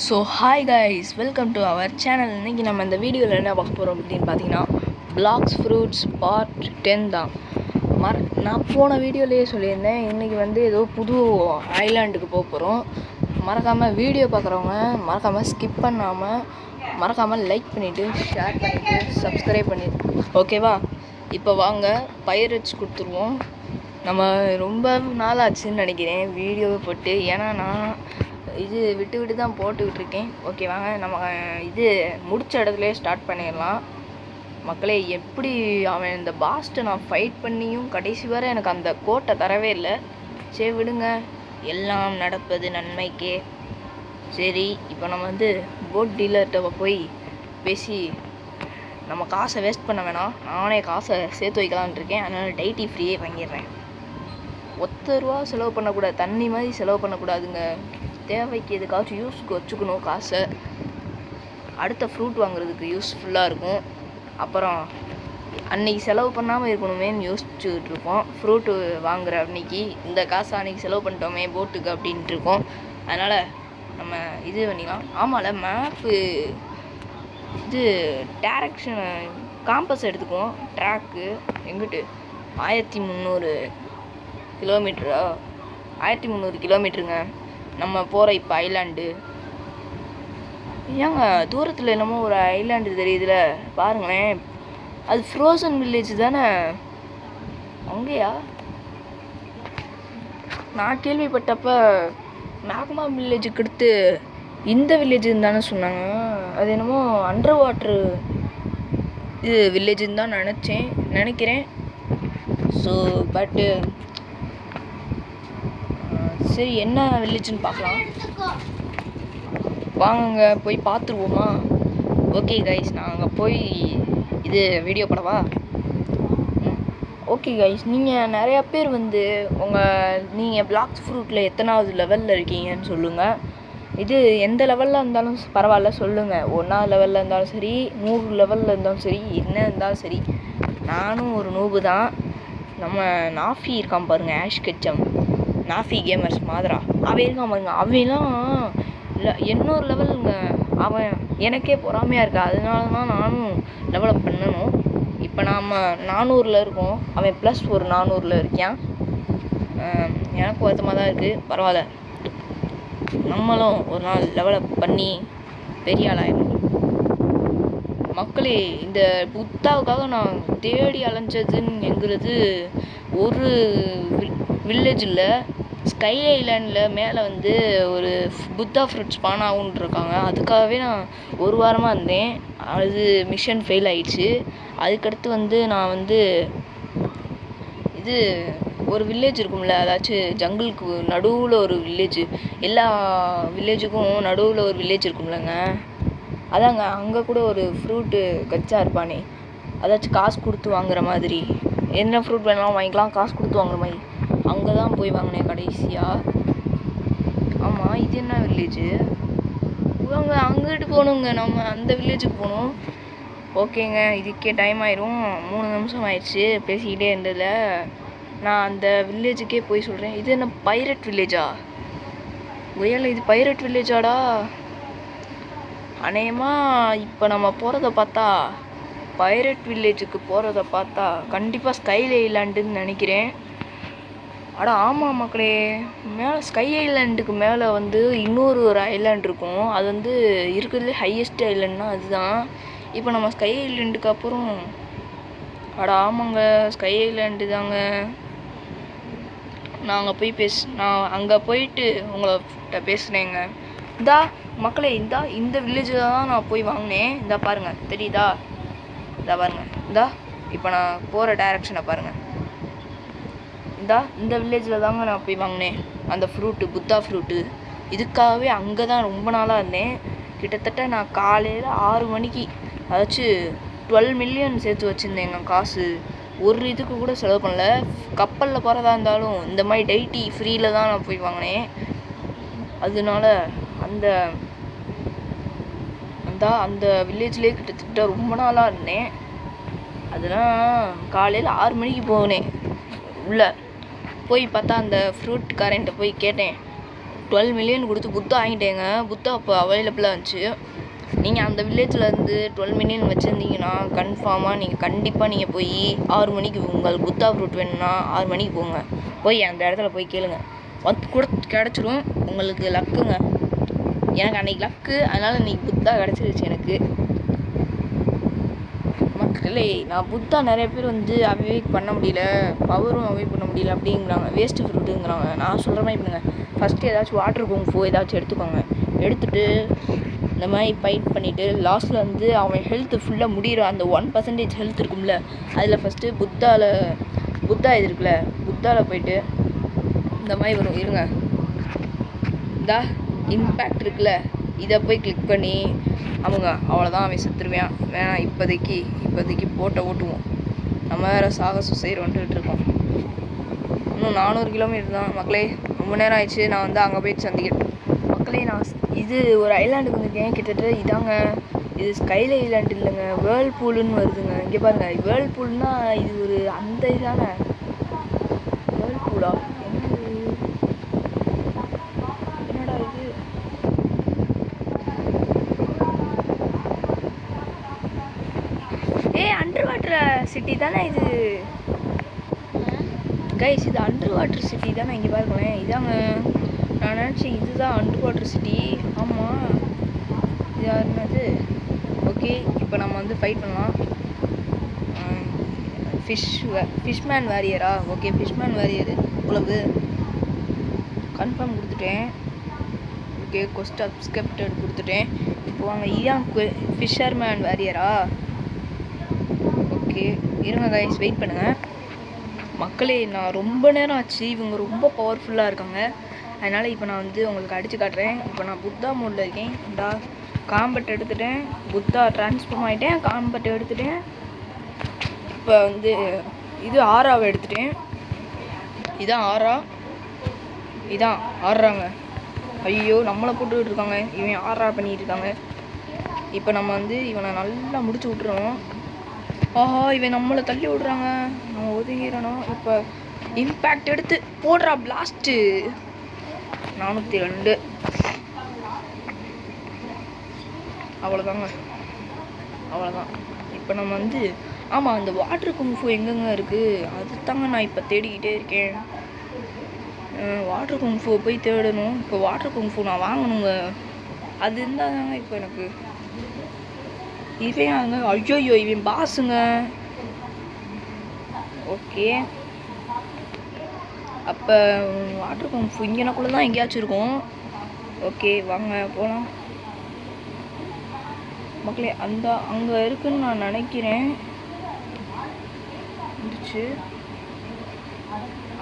So hi guys, welcome to our channel. இன்றைக்கி நம்ம இந்த வீடியோவில் என்ன பார்க்க போகிறோம் அப்படின்னு பார்த்தீங்கன்னா, பிளாக்ஸ் ஃப்ரூட்ஸ் பார்ட் 10 தான். நான் போன வீடியோலேயே சொல்லியிருந்தேன், இன்றைக்கி வந்து ஏதோ புது ஐலாண்டுக்கு போக போகிறோம். மறக்காமல் வீடியோ பார்க்குறவங்க மறக்காமல் ஸ்கிப் பண்ணாமல் மறக்காமல் லைக் பண்ணிவிட்டு ஷேர் பண்ணிவிட்டு சப்ஸ்கிரைப் பண்ணிவிட்டு ஓகேவா. இப்போ வாங்க பைரட்ஸ் கொடுத்துருவோம். நம்ம ரொம்ப நாள் ஆச்சுன்னு நினைக்கிறேன் வீடியோவை போட்டு, ஏன்னா நான் இது விட்டு தான் போட்டுக்கிட்டு இருக்கேன். ஓகே வாங்க நம்ம இது முடிச்ச இடத்துலையே ஸ்டார்ட் பண்ணிடலாம். மக்களே, எப்படி அவன் இந்த பாஸ்ட்டை நான் ஃபைட் பண்ணியும் கடைசி வரை எனக்கு அந்த கோட்டை தரவே இல்லை. சரி விடுங்க, எல்லாம் நடப்பது நன்மைக்கே. சரி, இப்போ நம்ம வந்து போட் டீலர்கிட்ட போய் பேசி நம்ம காசை வேஸ்ட் பண்ண வேணாம், நானே காசை சேர்த்து வைக்கலான்னு இருக்கேன். அதனால் டைட்டி ஃப்ரீயே வாங்கிடுறேன். ₹1 செலவு பண்ணக்கூடாது, தண்ணி மாதிரி செலவு பண்ணக்கூடாதுங்க. தேவைக்கு எதுக்காச்சும் யூஸ்க்கு வச்சுக்கணும் காசை. அடுத்த ஃப்ரூட் வாங்குறதுக்கு யூஸ்ஃபுல்லாக இருக்கும். அப்புறம் அன்றைக்கி செலவு பண்ணாமல் இருக்கணுமேன்னு யோசிச்சுக்கிட்டு இருப்போம். ஃப்ரூட்டு வாங்குகிற அன்றைக்கி இந்த காசை அன்றைக்கி செலவு பண்ணிட்டோமே போட்டுக்கு அப்படின்ட்டு இருக்கோம். அதனால் நம்ம இது பண்ணிக்கலாம். ஆமாம்ல, மேப்பு இது டேரக்ஷன் காம்பஸ் எடுத்துக்குவோம். ட்ராக்கு எங்கிட்டு 1300 கிலோமீட்டரா? 1300 கிலோமீட்டருங்க நம்ம போகிற இப்போ ஐலாண்டு. ஏங்க தூரத்தில் என்னமோ ஒரு ஐலாண்டு தெரியுதுல, பாருங்களேன். அது ஃப்ரோசன் வில்லேஜ் தானே? அங்கேயா? நான் கேள்விப்பட்டப்ப மேக்மா வில்லேஜுக்கு அடுத்து இந்த வில்லேஜுன்னு தானே சொன்னாங்க. அது என்னமோ அண்டர் வாட்ரு இது வில்லேஜுன்னு தான் நினைக்கிறேன். ஸோ பட்டு சரி, என்ன வில்லேஜ்னு பார்க்கலாம் வாங்க, போய் பார்த்துருவோமா? ஓகே கைஸ், நான் அங்கே போய் இது வீடியோ படவா? ஓகே கைஸ், நீங்கள் நிறையா பேர் வந்து நீங்கள் பிளாக்ஸ் ஃப்ரூட்டில் எத்தனாவது லெவலில் இருக்கீங்கன்னு சொல்லுங்கள். இது எந்த லெவலில் இருந்தாலும் பரவாயில்ல சொல்லுங்கள். 1ஆவது லெவலில் இருந்தாலும் சரி, 100 லெவலில் இருந்தாலும் சரி, என்ன இருந்தாலும் சரி. நானும் ஒரு நூபு தான். நம்ம நாஃபி இருக்கான் பாருங்கள், ஆஷ் கெச்சம் நாஃபி கேமர்ஸ் மாதிரா அவன் இருக்கான் பாருங்க. அவன்லாம் இல்லை 800 லெவலுங்க. அவன் எனக்கே பொறாமையாக இருக்கா. அதனால தான் நானும் டெவலப் பண்ணணும். இப்போ நாம் 400ல் இருக்கோம், அவன் ப்ளஸ் ஒரு 400ல் இருக்கான். எனக்கு வருத்தமாக தான் இருக்குது. பரவாயில்ல, நம்மளும் ஒரு நாள் டெவலப் பண்ணி பெரிய ஆளாயிடும். மக்களே, இந்த புத்தாவுக்காக நான் தேடி அலைஞ்சதுங்கிறது ஒரு வில்லேஜில் ஸ்கை ஐலாண்டில் மேலே வந்து ஒரு புத்தா ஃப்ரூட் ஸ்பான் ஆகுன்னு இருக்காங்க. அதுக்காகவே நான் ஒரு வாரமாக இருந்தேன். அது மிஷன் ஃபெயில் ஆயிடுச்சு. அதுக்கடுத்து வந்து நான் வந்து இது ஒரு வில்லேஜ் இருக்கும்ல, அதாச்சும் ஜங்கிளுக்கு நடுவில் ஒரு வில்லேஜ், எல்லா வில்லேஜுக்கும் நடுவில் ஒரு வில்லேஜ் இருக்கும்லங்க, அதாங்க. அங்கே கூட ஒரு ஃப்ரூட்டு கச்சா இருப்பானே, அதாச்சும் காசு கொடுத்து வாங்குற மாதிரி. என்ன ஃப்ரூட் வேணாலும் வாங்கிக்கலாம், காசு கொடுத்து வாங்குற மாதிரி. அங்கே தான் போய் வாங்கினேன் கடைசியாக. ஆமாம், இது என்ன வில்லேஜு? இவங்க அங்கிட்டு போகணுங்க, நம்ம அந்த வில்லேஜுக்கு போகணும். ஓகேங்க, இதுக்கே டைம் ஆயிரும். 3 நிமிஷம் ஆயிடுச்சு பேசிக்கிட்டே இருந்ததில். நான் அந்த வில்லேஜுக்கே போய் சொல்கிறேன். இது என்ன பைரட் வில்லேஜா? ஒயல இது பைரட் வில்லேஜாடா? அநேகமாக இப்போ நம்ம போகிறத பார்த்தா, பைரட் வில்லேஜுக்கு போகிறத பார்த்தா கண்டிப்பாக ஸ்கை ஐலாண்டுன்னு நினைக்கிறேன். அட ஆமாம் மக்களே, மேலே ஸ்கை ஐலாண்டுக்கு மேலே வந்து இன்னொரு ஐலாண்ட் இருக்கும். அது வந்து இருக்கிறதுலே ஹையஸ்ட் ஐலாண்ட்னா அதுதான். இப்போ நம்ம ஸ்கை ஐலாண்டுக்கு அப்புறம் அட ஆமாங்க, ஸ்கை ஐலாண்டு தாங்க. நான் அங்கே போயிட்டு உங்கள்கிட்ட பேசுகிறேங்க. இந்தா மக்களே, இந்த வில்லேஜில் தான் நான் போய் வாங்கினேன். இந்தா பாருங்கள், தெரியுதா? இந்தா பாருங்கள், இப்போ நான் போகிற டைரக்ஷனை பாருங்கள். இந்த வில்லேஜில் தாங்க நான் போய் வாங்கினேன் அந்த ஃப்ரூட்டு, புத்தா ஃப்ரூட்டு. இதுக்காகவே அங்கே தான் ரொம்ப நாளாக இருந்தேன். கிட்டத்தட்ட நான் காலையில் 6 மணிக்கு அதாச்சும் 12 மில்லியன் சேர்த்து வச்சுருந்தேங்க காசு. ஒரு இதுக்கு கூட செலவு பண்ணல. கப்பலில் போகிறதா இருந்தாலும் இந்த மாதிரி டைட்டி ஃப்ரீயில் தான் நான் போய் வாங்கினேன். அதனால அந்த வில்லேஜ்லேயே கிட்டத்தட்ட ரொம்ப நாளாக இருந்தேன். அதெல்லாம் காலையில் 6 மணிக்கு போனேன். உள்ளே போய் பார்த்தா அந்த ஃப்ரூட் காரன்ட்ட போய் கேட்டேன், 12 மில்லியன் கொடுத்து புத்தா வாங்கிட்டேங்க. புத்தா அப்போ அவைலபிளாக இருந்துச்சு. நீங்கள் அந்த வில்லேஜ்லேருந்து 12 மில்லியன் வச்சுருந்தீங்கன்னா கன்ஃபார்மாக நீங்கள் கண்டிப்பாக போய் 6 மணிக்கு உங்களுக்கு புத்தா ஃப்ரூட் வேணும்னா 6 மணிக்கு போங்க. போய் அந்த இடத்துல போய் கேளுங்க, கூட கிடச்சிடும். உங்களுக்கு லக்குங்க. எனக்கு அன்றைக்கி லக்கு, அதனால் இன்றைக்கி புத்தா கிடச்சிருச்சு எனக்கு. மக்களே, நான் புத்தா நிறைய பேர் வந்து அவைவேக் பண்ண முடியல, பவரும் அவைவேக் பண்ண முடியல அப்படிங்கிறாங்க, வேஸ்ட்டு ஃப்ரூட்டுங்கிறாங்க. நான் சொல்கிற மாதிரி பண்ணுங்க, ஃபஸ்ட்டு ஏதாச்சும் வாட்டர் குங்ஃபூ ஏதாச்சும் எடுத்துக்கோங்க. எடுத்துகிட்டு இந்த மாதிரி ஃபைட் பண்ணிவிட்டு லாஸ்ட்டில் வந்து அவன் ஹெல்த்து ஃபுல்லாக முடிகிற அந்த 1% ஹெல்த் இருக்கும்ல, அதில் ஃபஸ்ட்டு புத்தா இது இருக்குல்ல, புத்தாவில் போயிட்டு இந்த மாதிரி வரும் இருங்க, இந்த இம்பேக்ட் இருக்குல்ல, இதை போய் கிளிக் பண்ணி அவ்வளோதான் அவன் செத்துருவான். வேணாம், இப்போதைக்கு போட்டை ஓட்டுவோம். நம்ம வேறு சாகசம் செய்கிறோன்ட்டு இருக்கோம். இன்னும் 400 கிலோமீட்டர் தான் மக்களே. ரொம்ப நேரம் ஆயிடுச்சு. நான் வந்து அங்கே போயிட்டு சந்திக்கிறேன் மக்களே. நான் இது ஒரு ஐலாண்டுக்கு வந்திருக்கேன். கிட்டத்தட்ட இதாங்க, இது ஸ்கைல ஐலாண்டு இல்லைங்க, வேர்ல்பூலுன்னு வருதுங்க. இங்கே பாருங்கள், வேர்ல்பூல்னா இது ஒரு அந்த இதான வேர்ல்பூலா, என்னடா இது? அண்டர் வாட்டர் சிட்டி தானே இது கைஸ்? இது அண்டர் வாட்டர் சிட்டி தானே? இங்கே பாருங்களேன், இதாங்க. நான் நினச்சேன் இதுதான் அண்டர் வாட்டர் சிட்டி. ஆமாம், இது என்னது? ஓகே, இப்போ நம்ம வந்து ஃபைட் பண்ணலாம். ஃபிஷ்மேன் வாரியரா? ஓகே, ஃபிஷ்மேன் வாரியர் உழவு கன்ஃபார்ம் கொடுத்துட்டேன். ஓகே, கொஸ்ட் அப்ஸ்கெப்டட் கொடுத்துட்டேன். இப்போ வாங்க, இதான் ஃபிஷர்மேன் வாரியரா? ஓகே, இருங்க கைஸ், வெயிட் பண்ணுங்கள் மக்களே. நான் ரொம்ப நேரம் ஆச்சு. இவங்க ரொம்ப பவர்ஃபுல்லாக இருக்காங்க. அதனால் இப்போ நான் வந்து உங்களுக்கு அடித்து காட்டுறேன். இப்போ நான் புத்தா மோடில் இருக்கேன். இந்த காம்பட் எடுத்துட்டேன், புத்தா ட்ரான்ஸ்ஃபார்ம் ஆகிட்டேன், காம்பட் எடுத்துட்டேன். இப்போ வந்து இது ஆறாவை எடுத்துட்டேன். இதான் ஆறாங்க. ஐயோ, நம்மளை போட்டுக்கிட்டு இருக்காங்க. இவன் ஆறா பண்ணிகிட்டு இருக்காங்க. இப்போ நம்ம வந்து இவனை நல்லா முடிச்சு விட்ருவோம். ஆஹா, இவன் நம்மளை தள்ளி விட்றாங்க, நம்ம ஒதுங்கிறோம். இப்போ இம்பேக்ட் எடுத்து போடுறா பிளாஸ்ட்டு. 402. அவ்வளோதாங்க, அவ்வளோதான். இப்போ நம்ம வந்து ஆமாம், அந்த வாட்டர் குங்ஃபூ எங்கெங்க இருக்குது அது தாங்க நான் இப்போ தேடிக்கிட்டே இருக்கேன். வாட்டர் குங்ஃபூ போய் தேடணும். இப்போ வாட்டர் குங்ஃபூ நான் வாங்கணுங்க. அது இருந்தால் தாங்க இப்போ எனக்கு இவன் அங்கே. ஐயோ, இவன் பாஸுங்க. ஓகே, அப்போ வாட்டர் குங்ஃபூ இங்கேனாக்குள்ளே தான் எங்கேயாச்சும் இருக்கும். ஓகே, வாங்க போகலாம் மக்களே. அங்கே இருக்குன்னு நான் நினைக்கிறேன். இருந்துச்சு,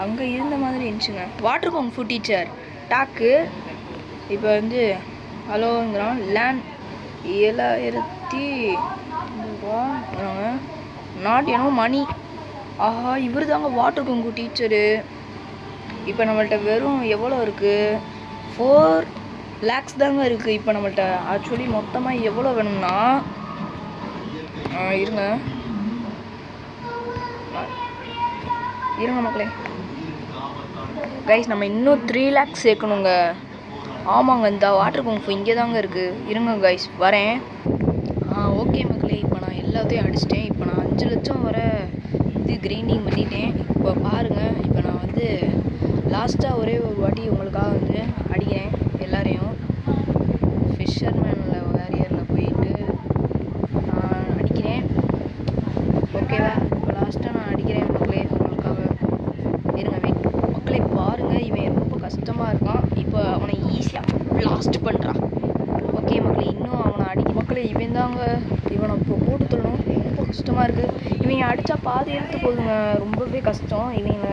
அங்கே இருந்த மாதிரி இருந்துச்சுங்க. வாட்டர் குங்ஃபூ டீச்சர் டாக்கு இப்போ வந்து ஹலோங்கிறான். லேண்ட் 7000 நாட் ஏனோ மணி. ஆஹா, இவர் தாங்க வாட்டர் குங்ஃபூ டீச்சரு. இப்போ நம்மள்ட்ட வெறும் எவ்வளோ இருக்குது? 4 lakhs தாங்க இருக்குது இப்போ நம்மள்ட்ட. ஆக்சுவலி மொத்தமாக எவ்வளோ வேணும்னா இருங்க மக்களே. கைஸ், நம்ம இன்னும் 3 lakhs சேர்க்கணுங்க. ஆமாங்க, இந்த வாட்டர் குங்ஃபூ இங்கே தாங்க இருக்குது. இருங்க கைஸ், வரேன். ஓகே மக்களே, இப்போ நான் எல்லாத்தையும் அடிச்சிட்டேன். இப்போ நான் 5 லட்சம் வர இது கிரைண்டிங் பண்ணிட்டேன். இப்போ பாருங்கள், இப்போ நான் வந்து லாஸ்ட்டாக ஒரே ஒரு வாட்டி உங்களுக்காக வந்து அடிக்கிறேன் எல்லாரையும். ஃபிஷர்மேனில் வேரியரில் போயிட்டு நான் அடிக்கிறேன். ஓகேவா? இப்போ லாஸ்ட்டாக நான் அடிக்கிறேன் மக்களே உங்களுக்காக. இருங்க வெயிட் மக்களே, பாருங்கள், இவன் ரொம்ப கஷ்டமாக இருக்கான். இப்போ அவனை ஈஸியாக லாஸ்ட் பண்ணுறான். ஓகே மக்களே, இன்னும் அவனை அடிக்க மக்களே. இவன் தாங்க, இவனை இப்போ போட்டு தரணும். ரொம்ப கஷ்டமாக இருக்குது. இவங்க அடித்தா பாதி எடுத்து போதுங்க, ரொம்பவே கஷ்டம் இவங்க.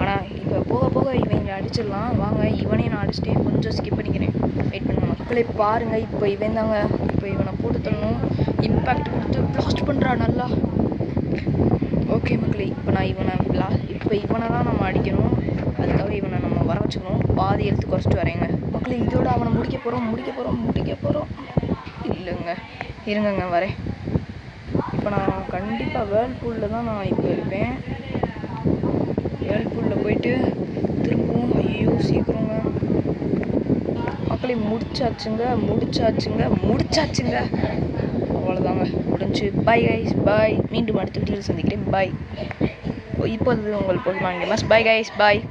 ஆனால் இப்போ போக போக இவங்க அடிச்சிடலாம். வாங்க, இவனையும் நான் அடிச்சிட்டேன். கொஞ்சம் ஸ்கிப் பண்ணிக்கிறேன், வெயிட் பண்ணுங்க மக்களே. பாருங்கள், இப்போ இவன் தாங்க, இப்போ இவனை போட்டு தரணும். இம்பேக்ட் கொடுத்து பிளாஸ்ட் பண்ணுறா நல்லா. ஓகே மக்களே, இப்போ நான் இவனை தான் நம்ம அடிக்கணும். அதுக்காக இவனை நம்ம வர வச்சுக்கணும். பாதி எடுத்து குறைச்சிட்டு வரேங்க மக்களே. இதோட அவனை முடிக்க போகிறோம். இல்லைங்க, இருங்கங்க வரேன். இப்போ நான் கண்டிப்பாக வேர்ல்பூலில் தான் நான் இப்போ இருப்பேன். வேர்ல்பூலில் போயிட்டு திரும்பவும் ஐயோ சீக்கிரங்க மக்களே முடிச்சாச்சுங்க. அவ்வளோதாங்க, முடிஞ்சு. பாய் கைஸ், பாய். மீண்டும் அடுத்த வீடியோவில் சந்திக்கிறேன். பாய். இப்போது உங்கள் போதுமாங்க. பை கைஸ், பாய்.